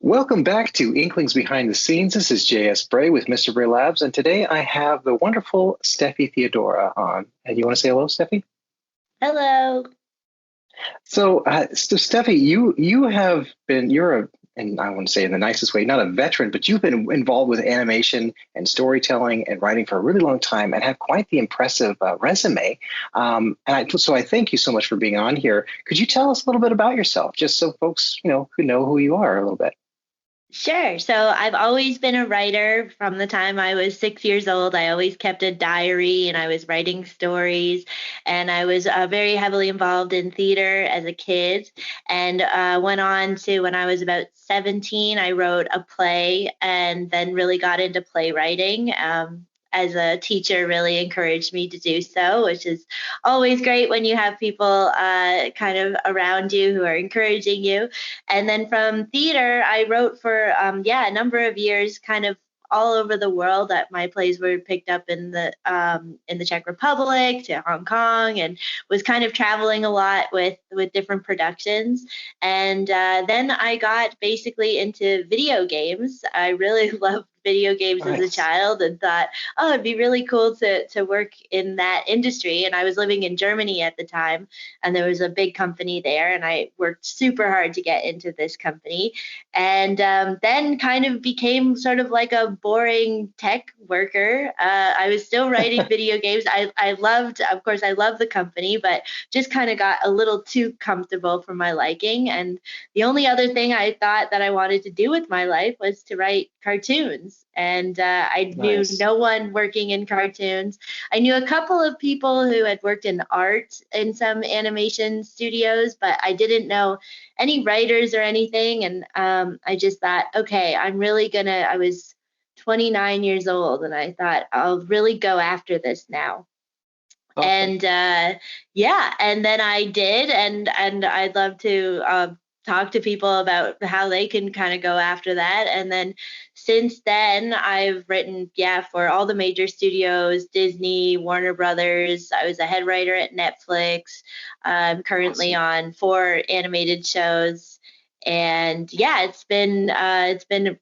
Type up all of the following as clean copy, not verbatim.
Welcome back to Inklings Behind the Scenes. This is J.S. Bray with Mr. Bray Labs, and today I have the wonderful Stephie Theodora on. And you want to say hello, Stephie? Hello. So Stephie, you have been and I want to say in the nicest way, not a veteran, but you've been involved with animation and storytelling and writing for a really long time, and have quite the impressive resume. So I thank you so much for being on here. Could you tell us a little bit about yourself, just so folks who know who you are a little bit? Sure. So I've always been a writer from the time I was 6 years old. I always kept a diary and I was writing stories. And I was very heavily involved in theater as a kid. And went on to when I was about 17, I wrote a play and then really got into playwriting. As a teacher really encouraged me to do so, which is always great when you have people kind of around you who are encouraging you. And then from theater, I wrote for a number of years, kind of all over the world. That my plays were picked up in the Czech Republic to Hong Kong, and was kind of traveling a lot with different productions. And then I got basically into video games. I really loved video games as a Nice. child and thought, oh, it'd be really cool to work in that industry. And I was living in Germany at the time, and there was a big company there, and I worked super hard to get into this company. And then kind of became sort of like a boring tech worker. I was still writing video games. I loved, of course, I loved the company, but just kind of got a little too comfortable for my liking. And the only other thing I thought that I wanted to do with my life was to write cartoons. And I knew Nice. no one working in cartoons. I knew a couple of people who had worked in art in some animation studios, but I didn't know any writers or anything. And I just thought, okay, I was 29 years old, and I thought, I'll really go after this now. Awesome. And yeah, and then I did, and I'd love to talk to people about how they can kind of go after that. And then since then, I've written, yeah, for all the major studios, Disney, Warner Brothers. I was a head writer at Netflix. I'm currently Awesome. on 4 animated shows. And yeah, it's been,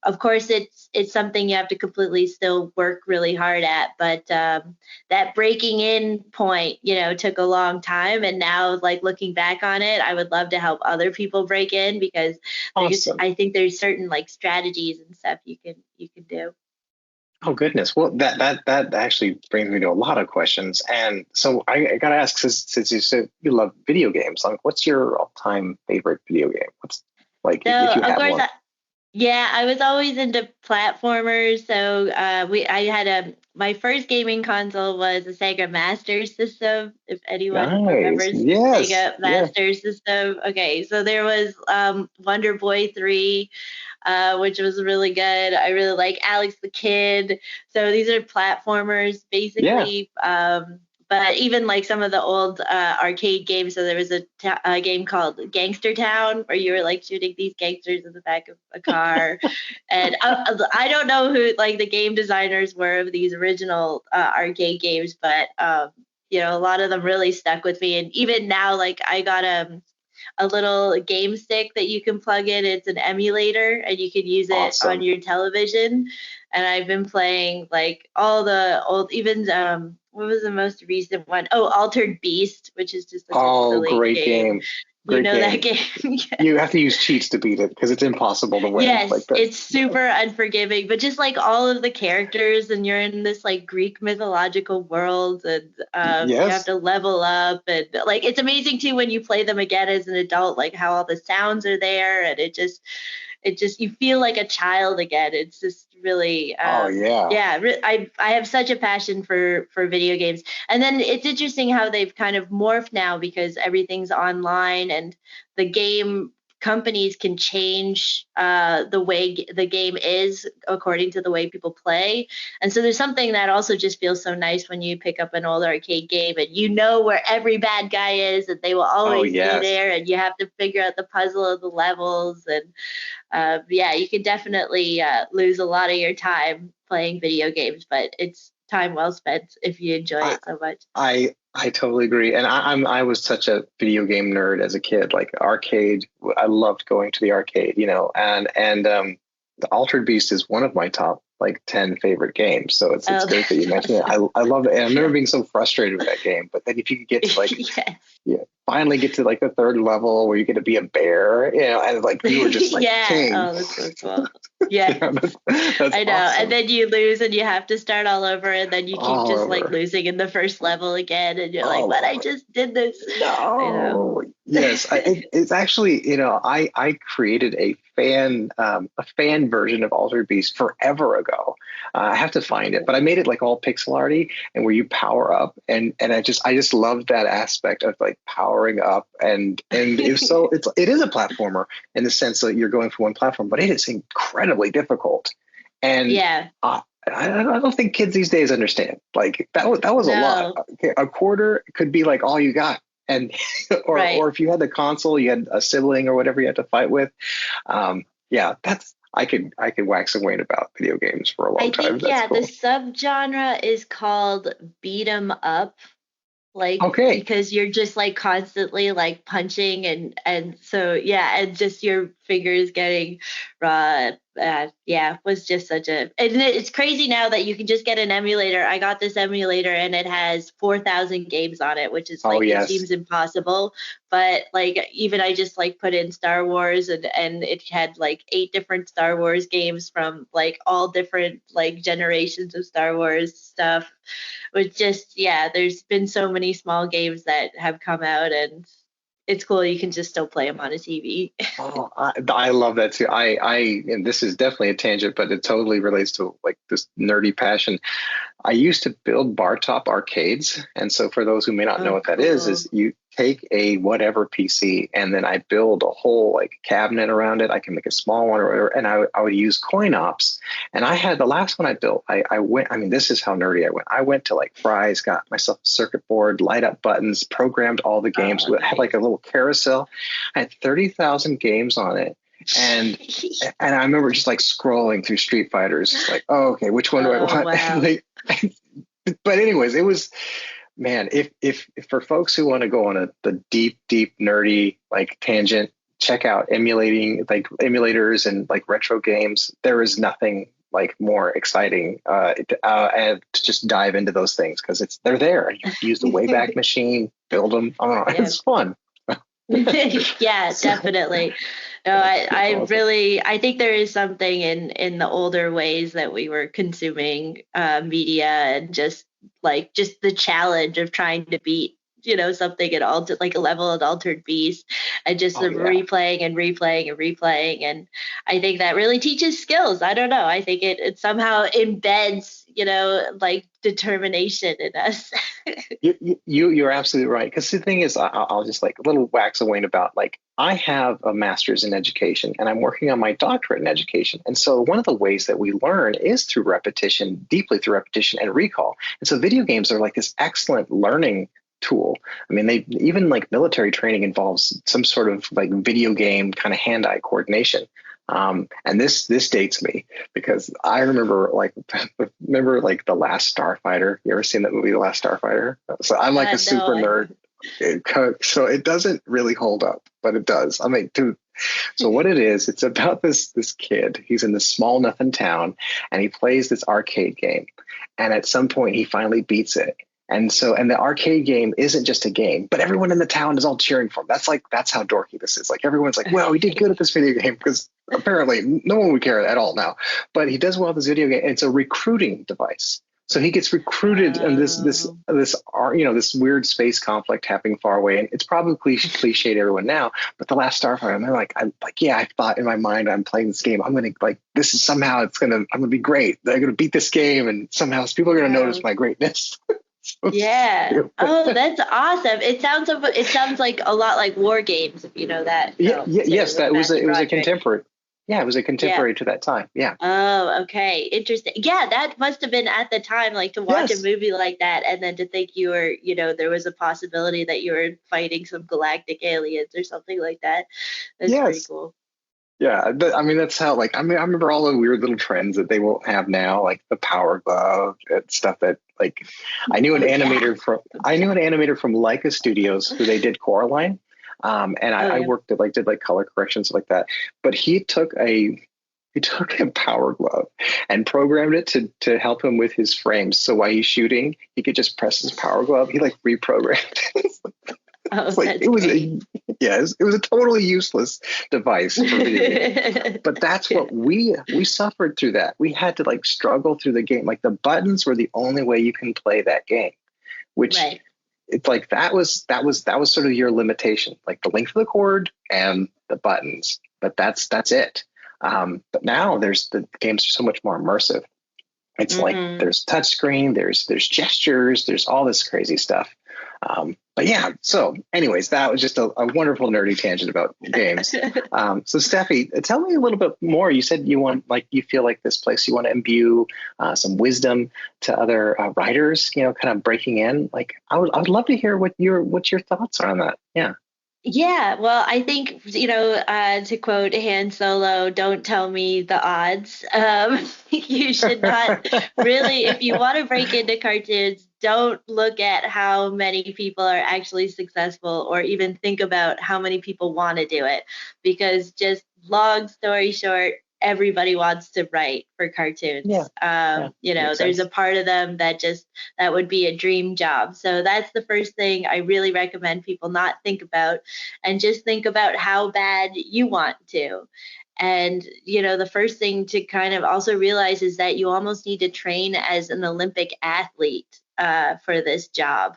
of course, it's something you have to completely still work really hard at, but that breaking in point, took a long time. And now, like, looking back on it, I would love to help other people break in, because Awesome. I think there's certain like strategies and stuff you can do. Oh goodness. Well, that actually brings me to a lot of questions. And so I gotta ask, since you said you love video games, like what's your all-time favorite video game? What's like So if you of have course, one? yeah, I was always into platformers. So I had my first gaming console was a Sega Master System. If anyone Nice. remembers Yes. Sega Yeah. Master System, okay. So there was Wonder Boy 3, which was really good. I really like Alex the Kid. So these are platformers Yeah. basically. But even like some of the old arcade games, so there was a game called Gangster Town, where you were like shooting these gangsters in the back of a car. And I don't know who like the game designers were of these original arcade games, but a lot of them really stuck with me. And even now, like, I got a little game stick that you can plug in. It's an emulator, and you can use it on Awesome. your television. And I've been playing like all the old, even what was the most recent one? Oh, Altered Beast, which is just such a Oh, silly great game. game. You Great know that game. game? You have to use cheats to beat it because it's impossible to win like Yes, that. it's super unforgiving, but just like all of the characters, and you're in this like Greek mythological world, and you have Yes. to level up, and like it's amazing too when you play them again as an adult, like how all the sounds are there, and it just you feel like a child again. It's just really Oh yeah. yeah, I have such a passion for video games. And then it's interesting how they've kind of morphed now, because everything's online, and the game companies can change the way the game is according to the way people play. And so there's something that also just feels so nice when you pick up an old arcade game, and you know where every bad guy is, and they will Oh always be yes. there, and you have to figure out the puzzle of the levels. And yeah, you can definitely lose a lot of your time playing video games, but it's time well spent if you enjoy I it so much. I totally agree. And I was such a video game nerd as a kid. Like arcade, I loved going to the arcade, and the Altered Beast is one of my top like 10 favorite games. So it's Oh, great that you that's mentioned it. awesome. I love it. And I remember Yeah. being so frustrated with that game. But then if you could get to like, Yes. yeah, finally get to like the third level where you get to be a bear, and like you were just like Yeah. king. Oh, that's so cool. Yeah. Yeah, that's I know. And awesome. then you lose and you have to start all over, and then you keep All just like over. losing in the first level again, and you're like, All "What? I over. just did this." You know. No. Yes, it's actually, I created a fan version of Altered Beast forever ago. I have to find it, but I made it like all pixel arty and where you power up, and I just loved that aspect of like powering up, and it is a platformer in the sense that you're going from one platform, but it is incredibly difficult, and Yeah. I don't think kids these days understand. Like that was a lot. No. A quarter could be like all you got, and or Right. if you had the console, you had a sibling or whatever you had to fight with. Yeah, that's I could wax and wane about video games for a I long time. think, That's yeah, the cool. subgenre is called beat 'em up, like Okay. because you're just like constantly like punching, and so yeah, and just your fingers getting raw. Yeah, was just such a, and it's crazy now that you can just get an emulator. I got this emulator and it has 4,000 games on it, which is Oh like, it yes. seems impossible, but like even I just like put in Star Wars, and it had like 8 different Star Wars games from like all different like generations of Star Wars stuff, which just, yeah, there's been so many small games that have come out, and it's cool you can just still play them on a TV. Oh, I love that too. And this is definitely a tangent, but it totally relates to like this nerdy passion. I used to build bar top arcades. And so for those who may not know Oh, what that cool. is you take a whatever PC and then I build a whole like cabinet around it. I can make a small one or whatever. And I would use coin ops. And I had the last one I built. I went, I mean, this is how nerdy I went. I went to like Fry's, got myself a circuit board, light up buttons, programmed all the games. Oh, It had like nice. a little carousel. I had 30,000 games on it. And and I remember just like scrolling through Street Fighters, like, oh, okay, which one do I Oh, want? And wow. like, but anyways, it was, man. If for folks who want to go on the deep nerdy like tangent, check out emulating like emulators and like retro games. There is nothing like more exciting and to just dive into those things because they're there. You use the Wayback Machine, build them. I don't know, Yeah. it's fun. Yeah, So, definitely. No, I awesome. really, I think there is something in the older ways that we were consuming media, and just the challenge of trying to beat, something at altered, like a level at Altered Beast, and just the Oh yeah. replaying and replaying and replaying. And I think that really teaches skills. I don't know. I think it somehow embeds, like determination in us. You're absolutely right. Because the thing is, I'll just like a little wax and wane about like I have a master's in education and I'm working on my doctorate in education. And so one of the ways that we learn is through repetition, deeply through repetition and recall. And so video games are like this excellent learning tool. I mean, they even like military training involves some sort of like video game kind of hand-eye coordination. And this dates me because I remember like The Last Starfighter. You ever seen that movie, The Last Starfighter? So I'm like a No, super nerd. So it doesn't really hold up, but it does. I mean, dude. So what it is, it's about this kid. He's in this small nothing town, and he plays this arcade game. And at some point, he finally beats it. And the arcade game isn't just a game, but everyone in the town is all cheering for him. That's how dorky this is. Like everyone's like, "Well, he did good at this video game," because apparently no one would care at all now. But he does well at this video game. It's a recruiting device. So he gets recruited in oh, this weird space conflict happening far away, and it's probably cliched everyone now. But The Last Starfighter, yeah, I thought in my mind, I'm playing this game. I'm gonna like this is somehow I'm gonna be great. I'm gonna beat this game, and somehow people are gonna notice wow. my greatness. So Yeah. stupid. Oh, that's awesome. It sounds like a lot like War Games, if you know that Yeah, film yeah, too, yes, with that was Matthew it was a Broderick. contemporary. Yeah, it was a Yeah. contemporary to that time. Yeah. Oh, okay. Interesting. Yeah, that must have been at the time, like to watch a Yes. movie like that, and then to think you were, there was a possibility that you were fighting some galactic aliens or something like that. That's pretty Yes. cool. Yeah, I mean that's how like I remember all the weird little trends that they won't have now, like the Power Glove and stuff that like Oh yeah. I knew an animator from Leica Studios who they did Coraline, and Oh I yeah. worked at like did like color corrections like that, but he took a Power Glove and programmed it to help him with his frames. So while he's shooting, he could just press his Power Glove. He like reprogrammed it. Oh, It's like that's it was a great. yeah, it was a totally useless device for video games. But that's Yeah. what we suffered through that. We had to like struggle through the game. Like the buttons were the only way you can play that game, which Right. it's like that was sort of your limitation, like the length of the cord and the buttons. But that's it. But now the games are so much more immersive. It's like Hmm. there's touchscreen, there's gestures, there's all this crazy stuff. But yeah, so anyways, that was just a wonderful nerdy tangent about games. So Steffi, tell me a little bit more. You said you feel like this place, you want to imbue some wisdom to other writers, kind of breaking in. Like I would love to hear what your thoughts are on that. Yeah. Yeah, well, I think, to quote Han Solo, don't tell me the odds. You should not really, if you want to break into cartoons, don't look at how many people are actually successful or even think about how many people want to do it. Because just long story short, everybody wants to write for Yeah. cartoons. Yeah. Makes There's a sense. part of them that would be a dream job. So that's the first thing I really recommend people not think about, and just think about how bad you want to. And, the first thing to kind of also realize is that you almost need to train as an Olympic athlete for this job,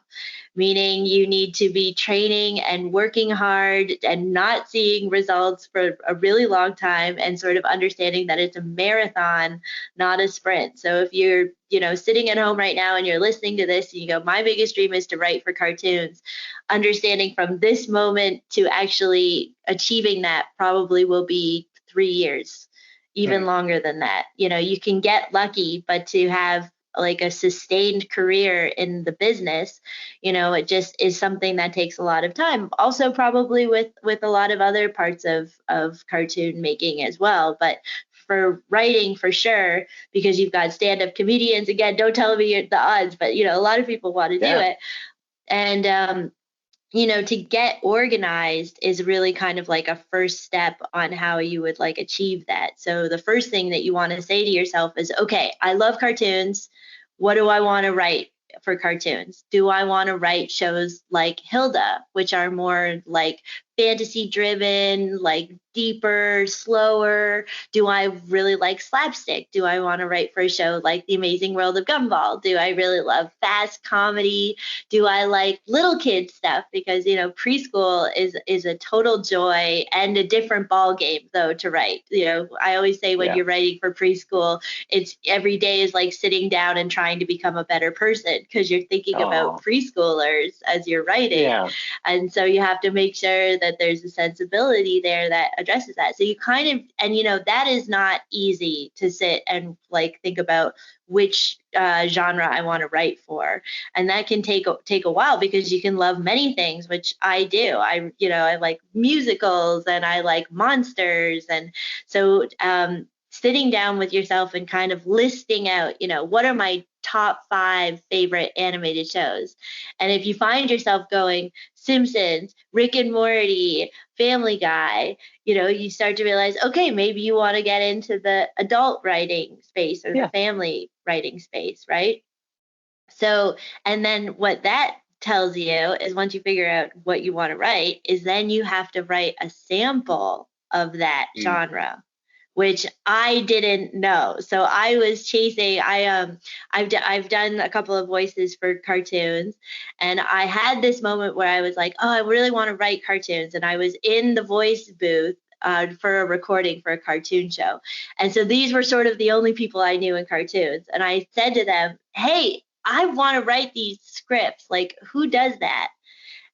meaning you need to be training and working hard and not seeing results for a really long time, and sort of understanding that it's a marathon, not a sprint. So if you're, sitting at home right now and you're listening to this and you go, my biggest dream is to write for cartoons, understanding from this moment to actually achieving that probably will be 3 years, even Hmm. longer than that. You can get lucky, but to have like a sustained career in the business, it just is something that takes a lot of time. Also, probably with a lot of other parts of cartoon making as well, but for writing for sure, because you've got stand-up comedians. Again, don't tell me the odds, but a lot of people want to do Yeah. it. And to get organized is really kind of like a first step on how you would like achieve that. So the first thing that you want to say to yourself is, okay, I love cartoons. What do I want to write for cartoons? Do I want to write shows like Hilda, which are more like fantasy driven, like deeper, slower? Do I really like slapstick? Do I want to write for a show like The Amazing World of Gumball? Do I really love fast comedy? Do I like little kid stuff? Because preschool is a total joy and a different ball game though to write. I always say when Yeah. you're writing for preschool, it's every day is like sitting down and trying to become a better person, because you're thinking about Oh, preschoolers as you're writing. yeah. And so you have to make sure that there's a sensibility there that addresses that. So you kind of, and that is not easy to sit and like think about which genre I want to write for, and that can take a while, because you can love many things, which I do. I like musicals and I like monsters, and so sitting down with yourself and kind of listing out, what are my top 5 favorite animated shows. And if you find yourself going Simpsons, Rick and Morty, Family Guy, you start to realize, okay, maybe you want to get into the adult writing space or the Yeah. family writing space, right? So, and then what that tells you is, once you figure out what you want to write, is then you have to write a sample of that Mm. genre, which I didn't know. So I was chasing. I've done a couple of voices for cartoons, and I had this moment where I was like, oh, I really want to write cartoons, and I was in the voice booth. For a recording for a cartoon show. And so these were sort of the only people I knew in cartoons. And I said to them, hey, I want to write these scripts. Like, who does that?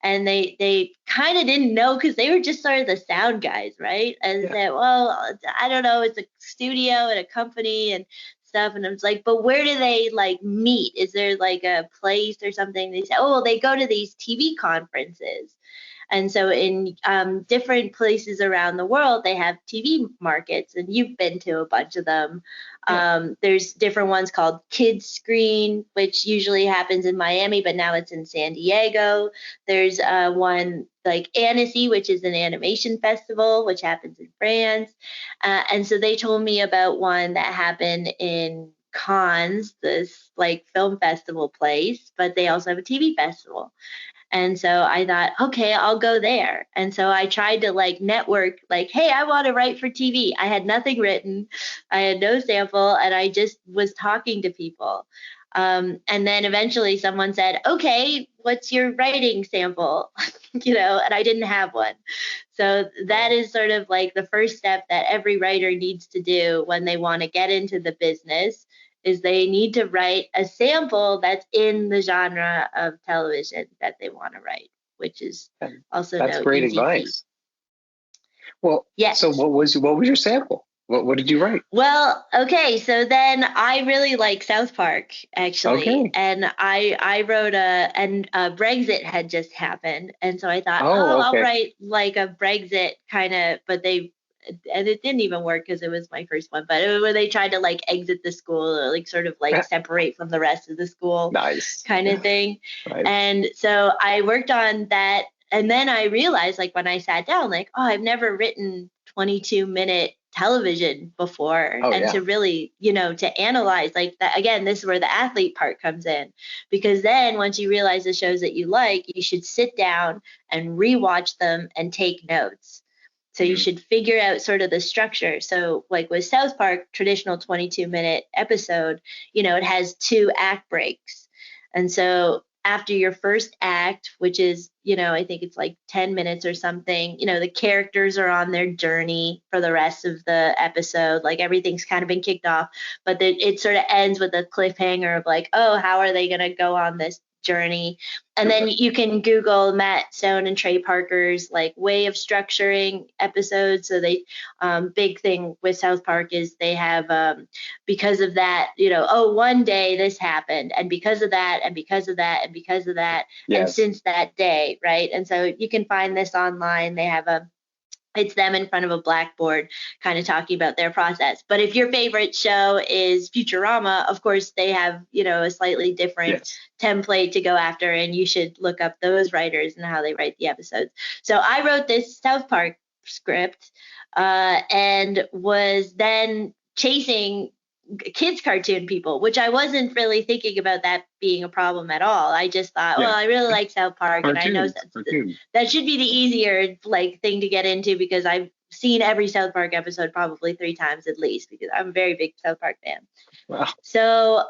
And they kind of didn't know, because they were just sort of the sound guys, right? And Yeah. said, well, I don't know, it's a studio and a company and stuff. And I was like, but where do they like meet? Is there like a place or something? They said, oh, well, they go to these TV conferences. And so in different places around the world, they have TV markets, and you've been to a bunch of them. There's different ones called Kids Screen, which usually happens in Miami, but now it's in San Diego. There's one like Annecy, which is an animation festival, which happens in France. And so they told me about one that happened in Cannes, this like film festival place, but they also have a TV festival. And so I thought, okay, I'll go there. And so I tried to like network, like, hey, I want to write for TV. I had nothing written, I had no sample, and I just was talking to people. And then eventually someone said, okay, what's your writing sample? And I didn't have one. So that is sort of like the first step that every writer needs to do when they want to get into the business, is they need to write a sample that's in the genre of television that they want to write, which is also that's no great easy advice. feat. Well, yes. So what was your sample? What did you write? Well, okay, so then I really like South Park, actually. Okay. And I wrote Brexit had just happened, and so I thought, okay. I'll write like a Brexit kind of, and it didn't even work because it was my first one, but it was where they tried to like exit the school, or like sort of like separate from the rest of the school. Nice. Kind of thing. Nice. And so I worked on that, and then I realized, like, when I sat down, like, I've never written 22-minute television before. To really, to analyze like that, again, this is where the athlete part comes in, because then once you realize the shows that you like, you should sit down and rewatch them and take notes. So you should figure out sort of the structure. So like with South Park, traditional 22-minute episode, it has 2 act breaks. And so after your first act, which is, I think it's like 10 minutes or something, the characters are on their journey for the rest of the episode. Like everything's kind of been kicked off, but it sort of ends with a cliffhanger of like, oh, how are they going to go on this journey? And then you can Google Matt Stone and Trey Parker's like way of structuring episodes. So they, big thing with South Park is they have, because of that, one day this happened, and because of that, and because of that, and because of that, and since that day, right? And so you can find this online. They have it's them in front of a blackboard kind of talking about their process. But if your favorite show is Futurama, of course, they have, a slightly different template to go after, and you should look up those writers and how they write the episodes. So I wrote this South Park script and was then chasing kids cartoon people, which I wasn't really thinking about that being a problem at all. I just thought, well, I really like South Park, and I know that should be the easier like thing to get into, because I've seen every South Park episode probably 3 times at least, because I'm a very big South Park fan. Wow. So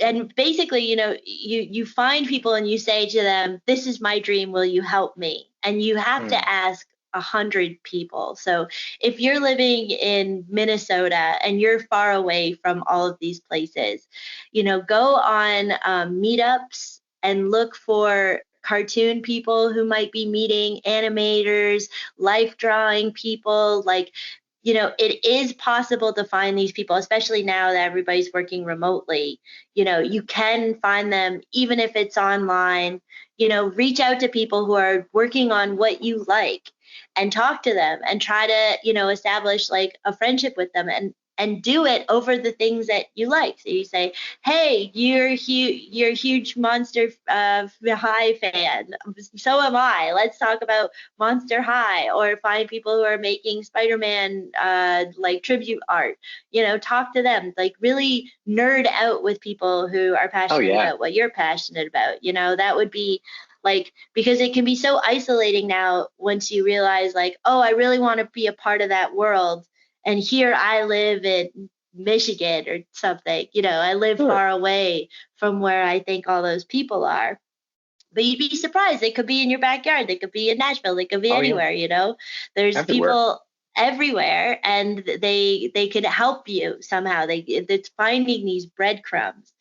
and basically, you find people and you say to them, this is my dream, will you help me? And you have to ask 100 people. So if you're living in Minnesota and you're far away from all of these places, go on meetups and look for cartoon people who might be meeting animators, life drawing people. Like, it is possible to find these people, especially now that everybody's working remotely. You can find them even if it's online. Reach out to people who are working on what you like and talk to them and try to, establish like a friendship with them, and do it over the things that you like. So you say, hey, you're a huge Monster High fan. So am I. Let's talk about Monster High. Or find people who are making Spider-Man like tribute art. Talk to them. Like really nerd out with people who are passionate about what you're passionate about. That would be like, because it can be so isolating now once you realize like, oh, I really want to be a part of that world. And here I live in Michigan or something, I live far away from where I think all those people are. But you'd be surprised. They could be in your backyard. They could be in Nashville. They could be anywhere, There's everywhere. People everywhere, and they could help you somehow. It's finding these breadcrumbs.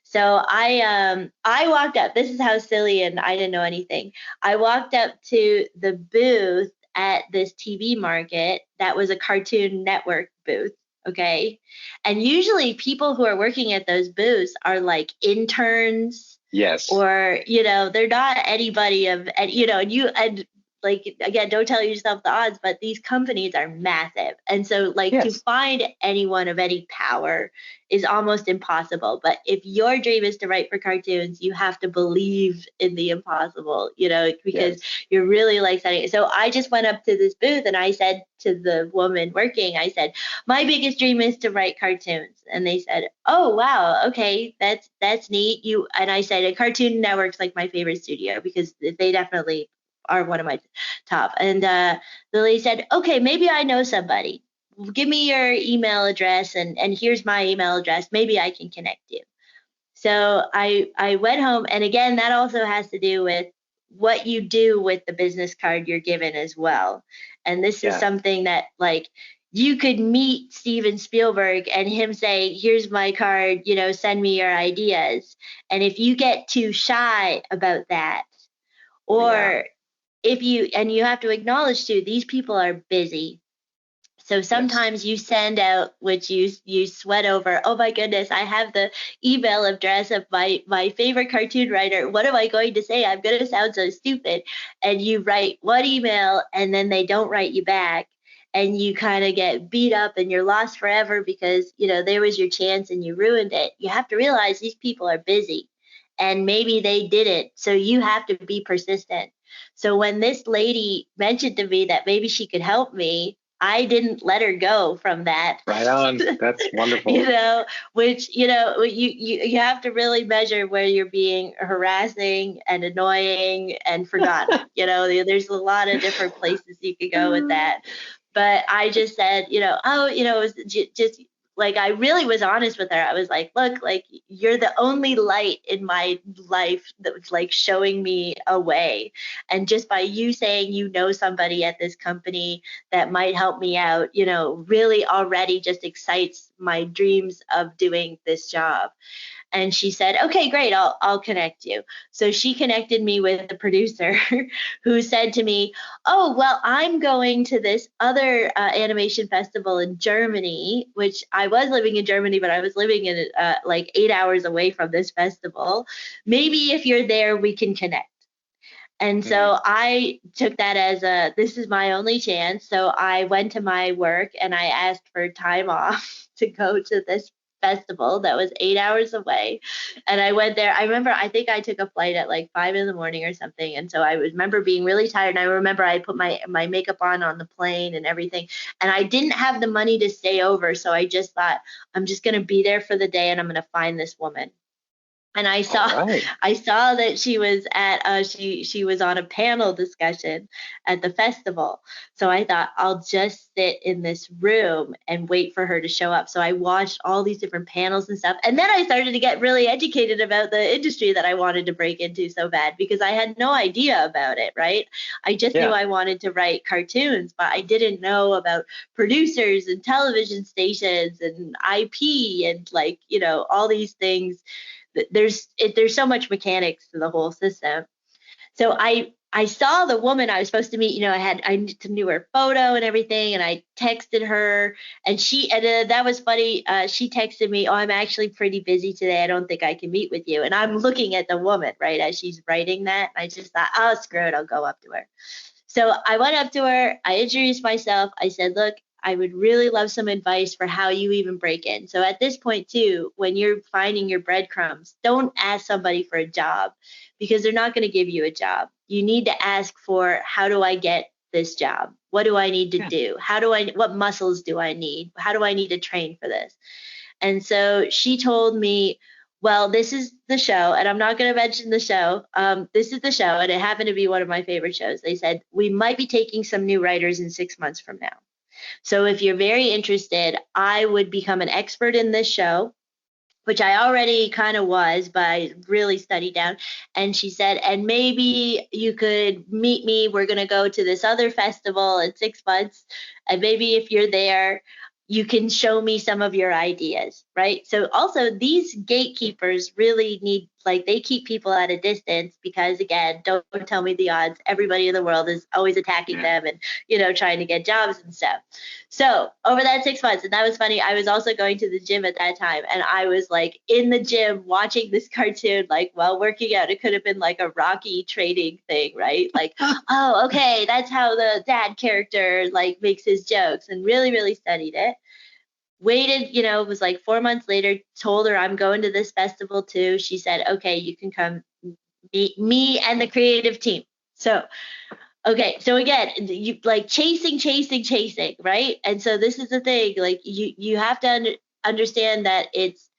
So I walked up. This is how silly, and I didn't know anything. I walked up to the booth at this TV market that was a Cartoon Network booth. Okay. And usually people who are working at those booths are like interns Yes. or, they're not anybody of, and, and like, again, don't tell yourself the odds, but these companies are massive. And so, like, to Yes. find anyone of any power is almost impossible. But if your dream is to write for cartoons, you have to believe in the impossible, because Yes. you're really like setting. So I just went up to this booth and I said to the woman working, I said, my biggest dream is to write cartoons. And they said, oh wow, okay, that's neat. And I said, a Cartoon Network's like my favorite studio because they definitely are one of my top. And the lady said, okay, maybe I know somebody. Give me your email address, and here's my email address. Maybe I can connect you. So I went home, and again, that also has to do with what you do with the business card you're given as well. And this is Yeah. something that, like, you could meet Steven Spielberg and him say, here's my card, send me your ideas. And if you get too shy about that, Yeah. or if you have to acknowledge too, these people are busy. So Yes. sometimes you send out, which you sweat over, oh my goodness, I have the email address of my favorite cartoon writer. What am I going to say? I'm going to sound so stupid. And you write one email and then they don't write you back. And you kind of get beat up and you're lost forever because, there was your chance and you ruined it. You have to realize these people are busy and maybe they didn't. So you have to be persistent. So when this lady mentioned to me that maybe she could help me, I didn't let her go from that. Right on. That's you wonderful. know, which, you have to really measure where you're being harassing and annoying and forgotten. There's a lot of different places you could go with that. But I just said, oh, it was just like, I really was honest with her. I was like, look, like, you're the only light in my life that was like showing me a way. And just by you saying somebody at this company that might help me out, really already just excites my dreams of doing this job. And she said, okay, great, I'll connect you. So she connected me with the producer who said to me, oh, well, I'm going to this other animation festival in Germany, which I was living in Germany, but I was living in like 8 hours away from this festival. Maybe if you're there, we can connect. And Mm. so I took that as this is my only chance. So I went to my work and I asked for time off to go to this festival that was 8 hours away. And I went there. I remember, I think I took a flight at like 5 in the morning or something. And so I remember being really tired. And I remember I put my makeup on the plane and everything. And I didn't have the money to stay over. So I just thought, I'm just going to be there for the day and I'm going to find this woman. And I All saw right. I saw that she was at she was on a panel discussion at the festival. So I thought, I'll just sit in this room and wait for her to show up. So I watched all these different panels and stuff. And then I started to get really educated about the industry that I wanted to break into so bad because I had no idea about it, right? I just knew Yeah. I wanted to write cartoons, but I didn't know about producers and television stations and IP and, like, all these things. There's so much mechanics to the whole system. So I saw the woman I was supposed to meet. I knew her photo and everything, and I texted her, and that was funny. She texted me, "Oh, I'm actually pretty busy today. I don't think I can meet with you." And I'm looking at the woman right as she's writing that. I just thought, "Oh, screw it, I'll go up to her." So I went up to her, I introduced myself. I said, look, I would really love some advice for how you even break in. So at this point, too, when you're finding your breadcrumbs, don't ask somebody for a job because they're not going to give you a job. You need to ask for, how do I get this job? What do I need to Yeah. do? What muscles do I need? How do I need to train for this? And so she told me, well, this is the show, and I'm not going to mention the show. This is the show, and it happened to be one of my favorite shows. They said, we might be taking some new writers in 6 months from now. So if you're very interested, I would become an expert in this show, which I already kind of was, but I really studied down. And she said, and maybe you could meet me. We're going to go to this other festival in 6 months. And maybe if you're there, you can show me some of your ideas, right? So also, these gatekeepers really need like they keep people at a distance because, again, don't tell me the odds. Everybody in the world is always attacking them and, trying to get jobs and stuff. So over that 6 months, and that was funny, I was also going to the gym at that time, and I was like in the gym watching this cartoon, like while working out. It could have been like a Rocky training thing, right? Like, oh, okay, that's how the dad character like makes his jokes, and really, really studied it. Waited, it was like 4 months later, told her I'm going to this festival too. She said, okay, you can come meet me and the creative team. So, okay. So again, you like chasing, right? And so this is the thing, like you have to understand that it's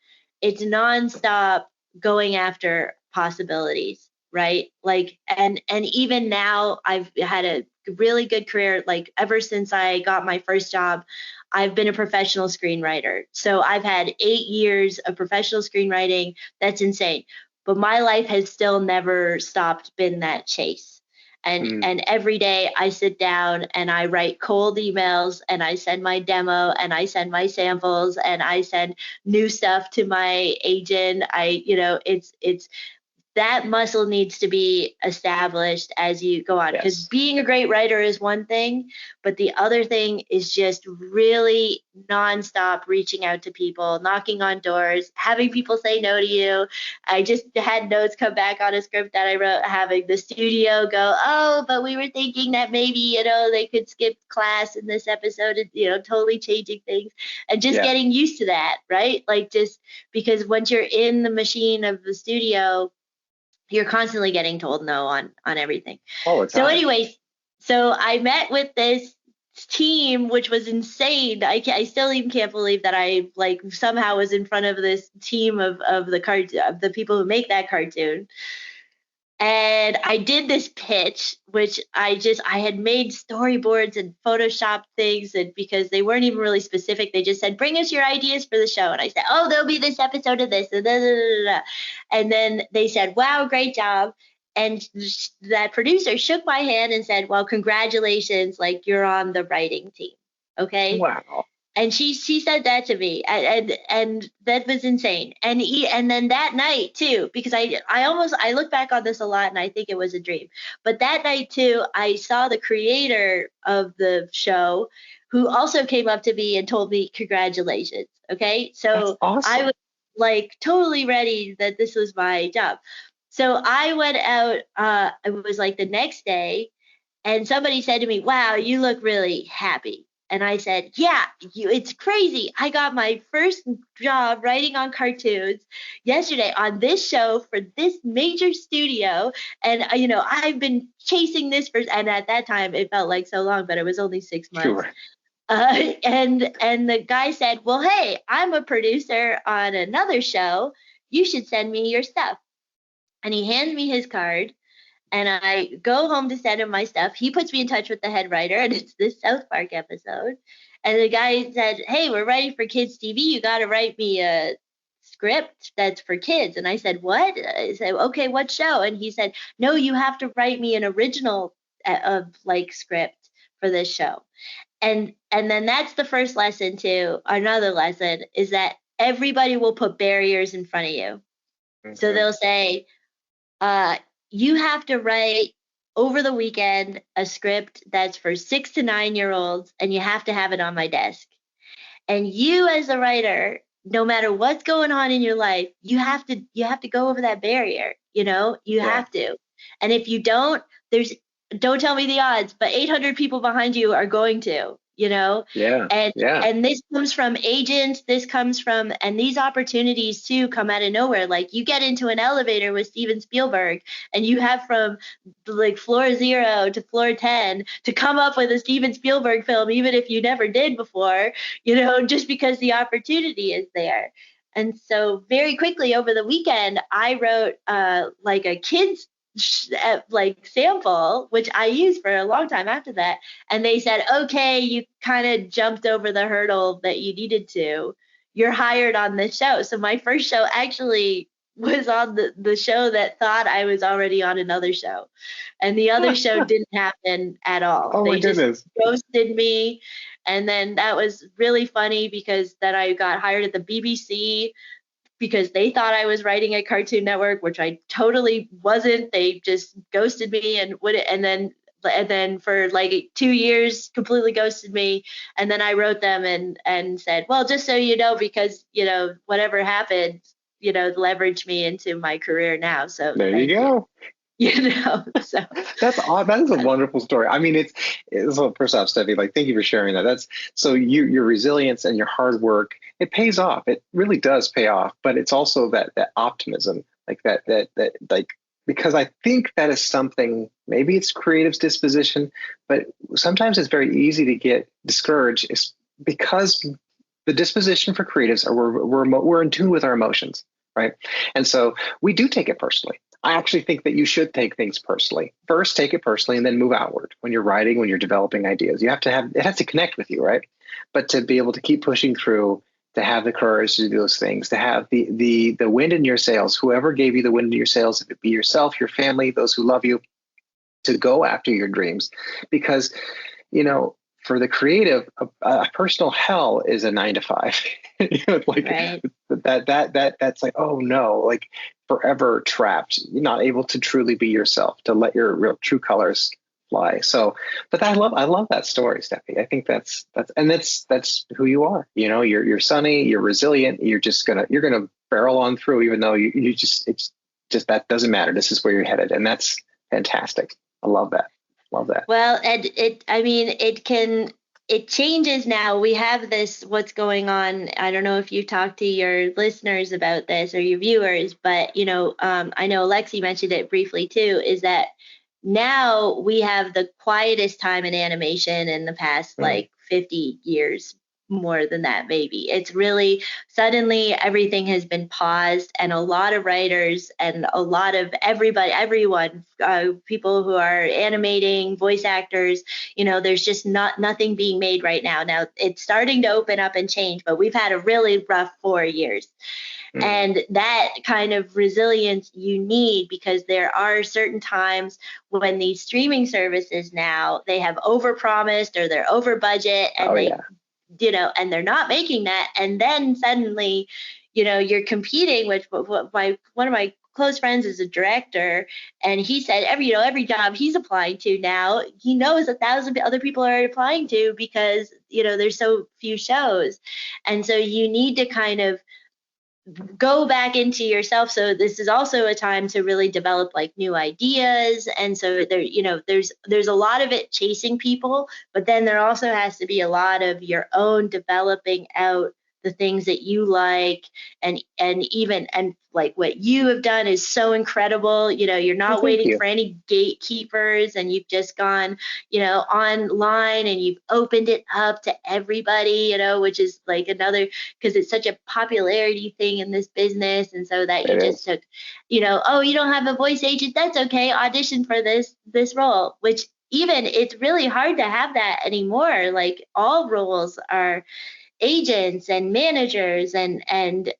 nonstop going after possibilities, right? Like, and even now I've had a really good career. Like ever since I got my first job, I've been a professional screenwriter. So I've had 8 years of professional screenwriting. That's insane. But my life has still never stopped been that chase. And every day I sit down and I write cold emails and I send my demo and I send my samples and I send new stuff to my agent. It's that muscle needs to be established as you go on, because being a great writer is one thing, but the other thing is just really nonstop reaching out to people, knocking on doors, having people say no to you. I just had notes come back on a script that I wrote, having the studio go, oh, but we were thinking that maybe, they could skip class in this episode, and, totally changing things, and just getting used to that, right? Like, just because once you're in the machine of the studio, you're constantly getting told no on everything. All the time. So anyways, so I met with this team, which was insane. I still even can't believe that I like somehow was in front of this team of the people who make that cartoon. And I did this pitch, which I had made storyboards and Photoshop things, and because they weren't even really specific, they just said, bring us your ideas for the show. And I said, oh, there'll be this episode of this. And then they said, wow, great job. And that producer shook my hand and said, well, congratulations, like you're on the writing team. Okay. Wow. And she said that to me, and that was insane. And then that night too, because I look back on this a lot and I think it was a dream. But that night too, I saw the creator of the show, who also came up to me and told me congratulations. Okay, so that's awesome. I was like totally ready that this was my job. So I went out. It was like the next day, and somebody said to me, wow, you look really happy. And I said, yeah, it's crazy. I got my first job writing on cartoons yesterday on this show for this major studio. And, I've been chasing this and at that time it felt like so long, but it was only 6 months. Sure. And the guy said, well, hey, I'm a producer on another show. You should send me your stuff. And he hands me his card. And I go home to send him my stuff. He puts me in touch with the head writer, and it's this South Park episode. And the guy said, hey, we're writing for kids TV. You got to write me a script that's for kids. And I said, what? I said, okay, what show? And he said, no, you have to write me an original script for this show. And then that's the first lesson too. Another lesson is that everybody will put barriers in front of you. Mm-hmm. So they'll say, you have to write over the weekend a script that's for 6 to 9 year olds, and you have to have it on my desk. And you, as a writer, no matter what's going on in your life, you have to go over that barrier. You have to. And if you don't tell me the odds, but 800 people behind you are going to. And this comes from agents, and these opportunities too come out of nowhere. Like, you get into an elevator with Steven Spielberg and you have from like floor 0 to floor 10 to come up with a Steven Spielberg film, even if you never did before, just because the opportunity is there. And so very quickly over the weekend, I wrote like a kid's sample, which I used for a long time after that. And they said, okay, you kind of jumped over the hurdle that you needed to. You're hired on this show. So my first show actually was on the show that thought I was already on another show. And the other show didn't happen at all. Oh, they my goodness. Just ghosted me. And then that was really funny because then I got hired at the BBC. because they thought I was writing at Cartoon Network, which I totally wasn't. They just ghosted me and then for like 2 years completely ghosted me. And then I wrote them and said, well, just so you know, because whatever happened, leveraged me into my career now. So There you thank you. go. So That's odd. That is a wonderful story. I mean, so first off, Steffi, like, thank you for sharing that. That's so your resilience and your hard work, it pays off. It really does pay off. But it's also that optimism, like that like, because I think that is something, maybe it's creative's disposition, but sometimes it's very easy to get discouraged. It's because the disposition for creatives are we're in tune with our emotions, right? And so we do take it personally. I actually think that you should take things personally. First, take it personally, and then move outward. When you're writing, when you're developing ideas, it has to connect with you, right? But to be able to keep pushing through, to have the courage to do those things, to have the wind in your sails, whoever gave you the wind in your sails, if it be yourself, your family, those who love you, to go after your dreams, because for the creative, a personal hell is a 9 to 5. Like right. that's like, oh no, like forever trapped. You're not able to truly be yourself, to let your real true colors fly. So, but I love that story, Stephanie. I think that's who you are. You're sunny, you're resilient. You're gonna barrel on through, even though it's just that doesn't matter. This is where you're headed, and that's fantastic. I love that. Love that. Well, and it changes now. We have this, what's going on. I don't know if you talk to your listeners about this or your viewers, but, I know Alexi mentioned it briefly too, is that now we have the quietest time in animation in the past, like 50 years, more than that, maybe. It's really suddenly everything has been paused, and a lot of writers and a lot of everyone, people who are animating, voice actors, there's just nothing being made right now. Now it's starting to open up and change, but we've had a really rough 4 years. And that kind of resilience you need, because there are certain times when these streaming services now, they have overpromised or they're over budget, and and they're not making that. And then suddenly, you're competing with one of my close friends is a director, and he said every job he's applying to now, he knows 1,000 other people are applying to, because there's so few shows. And so you need to kind of go back into yourself. So this is also a time to really develop like new ideas. And so there's a lot of it chasing people, but then there also has to be a lot of your own developing out the things that you like, and like what you have done is so incredible. You're not waiting for any gatekeepers, and you've just gone online, and you've opened it up to everybody, which is like another, because it's such a popularity thing in this business. And so that you just took, oh, you don't have a voice agent, that's okay, audition for this role, which even it's really hard to have that anymore. Like all roles are agents and managers, and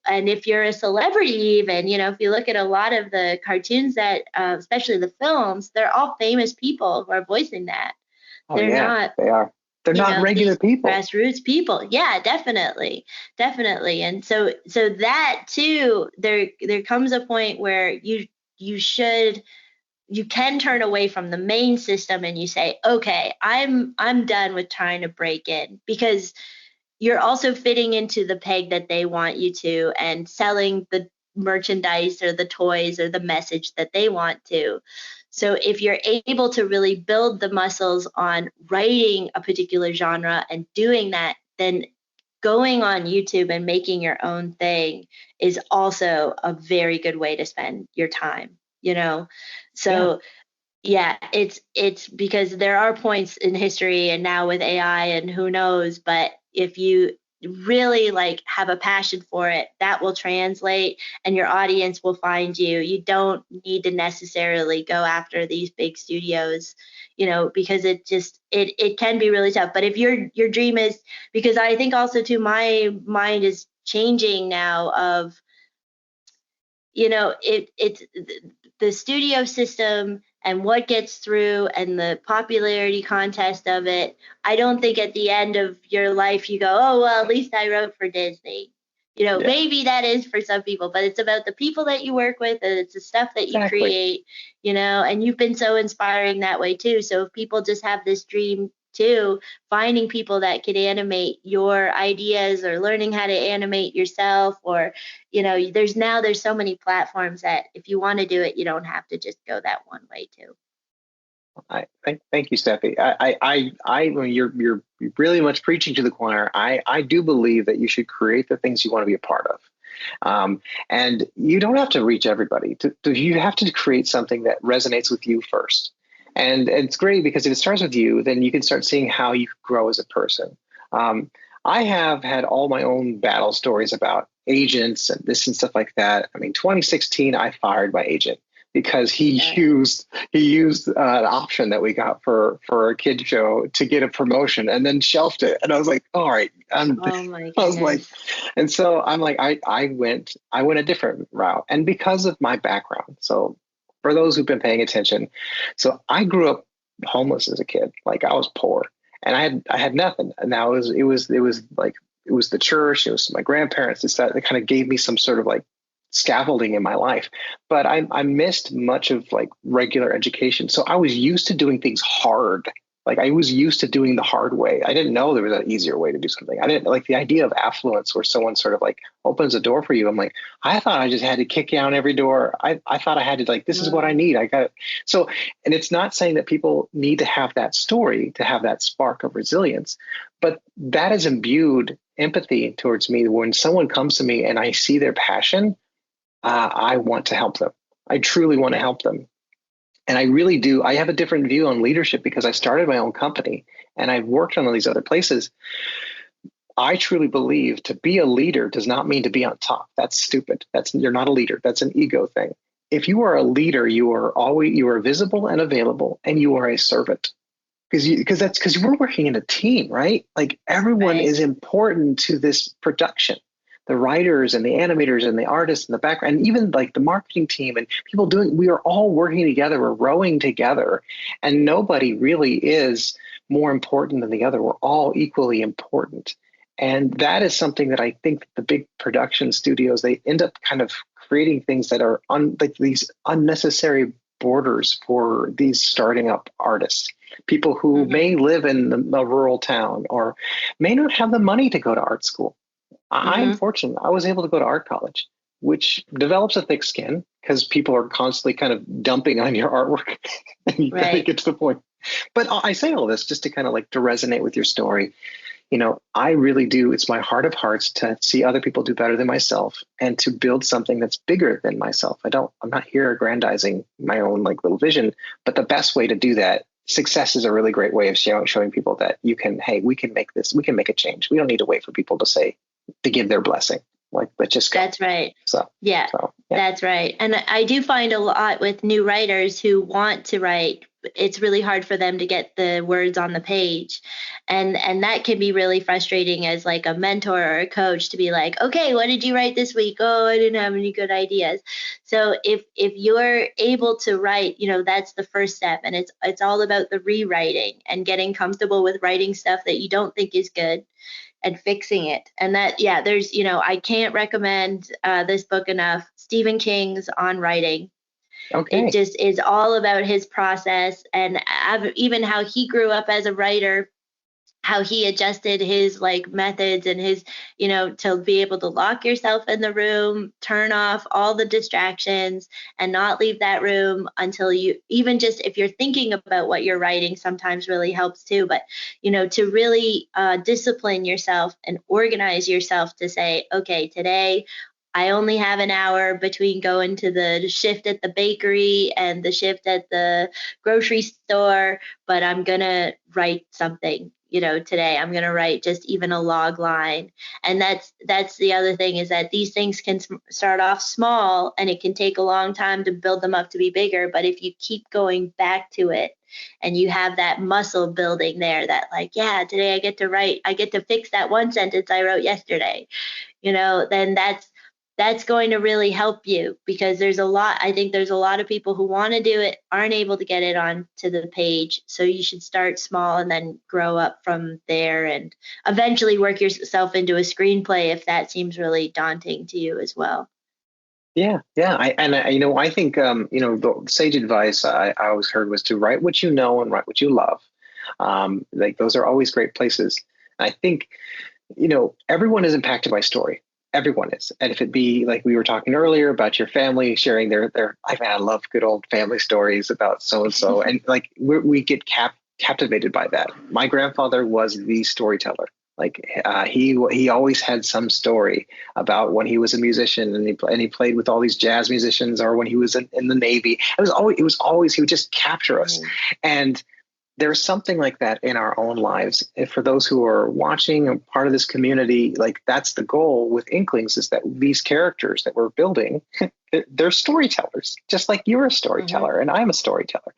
if you're a celebrity, even if you look at a lot of the cartoons that especially the films, they're all famous people who are voicing that. They are. They're not regular people, grassroots people. Yeah, definitely. And so that too, there comes a point where you can turn away from the main system, and you say, okay, I'm done with trying to break in, because you're also fitting into the peg that they want you to, and selling the merchandise or the toys or the message that they want to. So if you're able to really build the muscles on writing a particular genre and doing that, then going on YouTube and making your own thing is also a very good way to spend your time, So yeah, it's because there are points in history, and now with AI and who knows, but if you really like have a passion for it, that will translate, and your audience will find you. You don't need to necessarily go after these big studios, because it can be really tough. But if your dream is, because I think also too, my mind is changing now of, it's the studio system and what gets through, and the popularity contest of it. I don't think at the end of your life you go, oh, well, at least I wrote for Disney. Yeah, Maybe that is for some people, but it's about the people that you work with, and it's the stuff that you exactly. create, and you've been so inspiring that way too. So if people just have this dream too, finding people that could animate your ideas or learning how to animate yourself, or, there's so many platforms that if you want to do it, you don't have to just go that one way too. Thank you, Steffi. When you're really much preaching to the choir. I do believe that you should create the things you want to be a part of. And you don't have to reach everybody. You have to create something that resonates with you first. And it's great because if it starts with you, then you can start seeing how you grow as a person. Um, I have had all my own battle stories about agents and this and stuff like that. I mean, 2016, I fired my agent because Okay. he used an option that we got for a kid show to get a promotion and then shelved it. And I was like, all right, Oh my I was like, goodness. and so I'm like, I went a different route, and because of my background. So for those who've been paying attention, so I grew up homeless as a kid. Like I was poor, and I had nothing. And now it was like it was the church, it was my grandparents. It's that kind of gave me some sort of like scaffolding in my life. But I missed much of like regular education, so I was used to doing things hard. Like I was used to doing the hard way. I didn't know there was an easier way to do something. I didn't like the idea of affluence where someone sort of like opens a door for you. I'm like, I thought I just had to kick down every door. I thought I had to like, this is what I Mm, need. I got it. So, and it's not saying that people need to have that story to have that spark of resilience, but that is imbued empathy towards me. When someone comes to me and I see their passion, I want to help them. I truly want to help them. And I really do. I have a different view on leadership because I started my own company and I've worked on all these other places. I truly believe to be a leader does not mean to be on top. That's stupid. You're not a leader. That's an ego thing. If you are a leader, you are visible and available, and you are a servant because we're working in a team, right? Like everyone right. is important to this production. The writers and the animators and the artists and the background, and even like the marketing team and people doing, we are all working together, we're rowing together, and nobody really is more important than the other. We're all equally important. And that is something that I think the big production studios, they end up kind of creating things that are like these unnecessary borders for these starting up artists, people who Mm-hmm. may live in a rural town or may not have the money to go to art school. I'm Mm-hmm. fortunate. I was able to go to art college, which develops a thick skin because people are constantly kind of dumping on your artwork and you got to Right. get to the point. But I say all this just to kind of like to resonate with your story. I really do. It's my heart of hearts to see other people do better than myself and to build something that's bigger than myself. I'm not here aggrandizing my own like little vision, but the best way to do that, success is a really great way of showing people that you can, hey, we can make this, we can make a change. We don't need to wait for people to say, to give their blessing. Like, let's just go. That's right. So, Yeah, yeah. that's right. And I do find a lot with new writers who want to write, it's really hard for them to get the words on the page. And that can be really frustrating as like a mentor or a coach to be like, "Okay, what did you write this week? Oh, I didn't have any good ideas." So if you're able to write, that's the first step, and it's all about the rewriting and getting comfortable with writing stuff that you don't think is good and fixing it. And that, yeah, I can't recommend this book enough. Stephen King's On Writing. It Okay. just is all about his process and even how he grew up as a writer, how he adjusted his like methods and his, to be able to lock yourself in the room, turn off all the distractions and not leave that room until you, even just if you're thinking about what you're writing, sometimes really helps too. But, to really discipline yourself and organize yourself to say, okay, today I only have an hour between going to the shift at the bakery and the shift at the grocery store, but I'm going to write something, today. I'm going to write just even a log line. And that's the other thing, is that these things can start off small and it can take a long time to build them up to be bigger, but if you keep going back to it and you have that muscle building there, that like, yeah, today I get to fix that one sentence I wrote yesterday, then that's going to really help you, because I think there's a lot of people who want to do it, aren't able to get it onto the page. So you should start small and then grow up from there, and eventually work yourself into a screenplay if that seems really daunting to you as well. Yeah, yeah. I think, the sage advice I always heard was to write what you know and write what you love. Like those are always great places. I think, everyone is impacted by story. Everyone is. And if it be like we were talking earlier about your family sharing I love good old family stories about so and so. And like we get captivated by that. My grandfather was the storyteller. Like he always had some story about when he was a musician, and he played with all these jazz musicians, or when he was in the Navy. It was always he would just capture us. And there's something like that in our own lives. If for those who are watching and part of this community, like that's the goal with Inklings, is that these characters that we're building, they're storytellers, just like you're a storyteller and I'm a storyteller.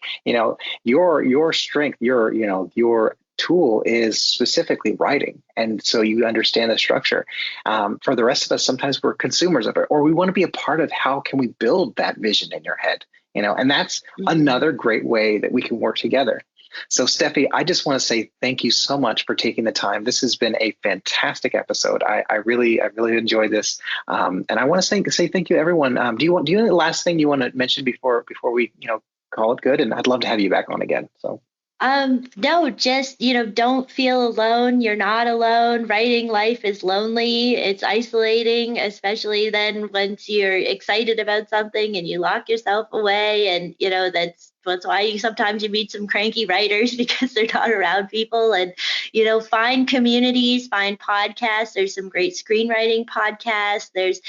Your strength, your tool is specifically writing. And so you understand the structure. For the rest of us, sometimes we're consumers of it, or we want to be a part of how can we build that vision in your head, and that's another great way that we can work together. So, Stephie, I just want to say thank you so much for taking the time. This has been a fantastic episode. I really enjoyed this, and I want to say thank you to everyone. Do you have the last thing you want to mention before we call it good? And I'd love to have you back on again. So. No, just, don't feel alone. You're not alone. Writing life is lonely. It's isolating, especially then once you're excited about something and you lock yourself away. And, that's why sometimes you meet some cranky writers because they're not around people. And, find communities, find podcasts. There's some great screenwriting podcasts. There's,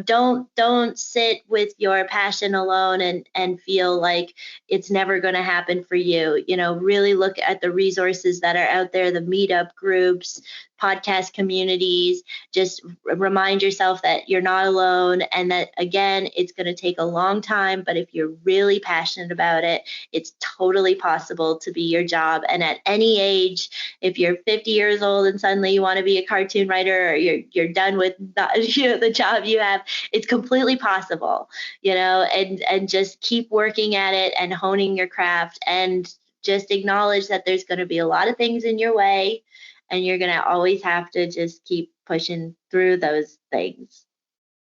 don't sit with your passion alone and feel like it's never going to happen for you. Really look at the resources that are out there, the meetup groups, podcast communities. Just remind yourself that you're not alone, and that, again, it's going to take a long time, but if you're really passionate about it, it's totally possible to be your job. And at any age, if you're 50 years old and suddenly you want to be a cartoon writer, or you're done with the job you have, it's completely possible, and just keep working at it and honing your craft, and just acknowledge that there's going to be a lot of things in your way, and you're going to always have to just keep pushing through those things.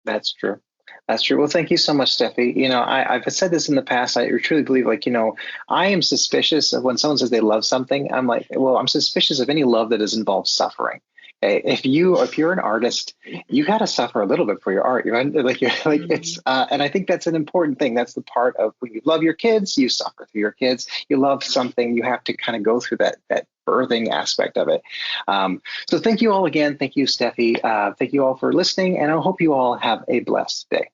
That's true. That's true. Well, thank you so much, Stephie. I've said this in the past. I truly believe, I am suspicious of when someone says they love something. I'm like, well, I'm suspicious of any love that has involved suffering. Okay? If you're an artist, you got to suffer a little bit for your art. It's, and I think that's an important thing. That's the part of when you love your kids, you suffer through your kids. You love something, you have to kind of go through that birthing aspect of it. So thank you all again. Thank you, Stephie. Thank you all for listening, and I hope you all have a blessed day.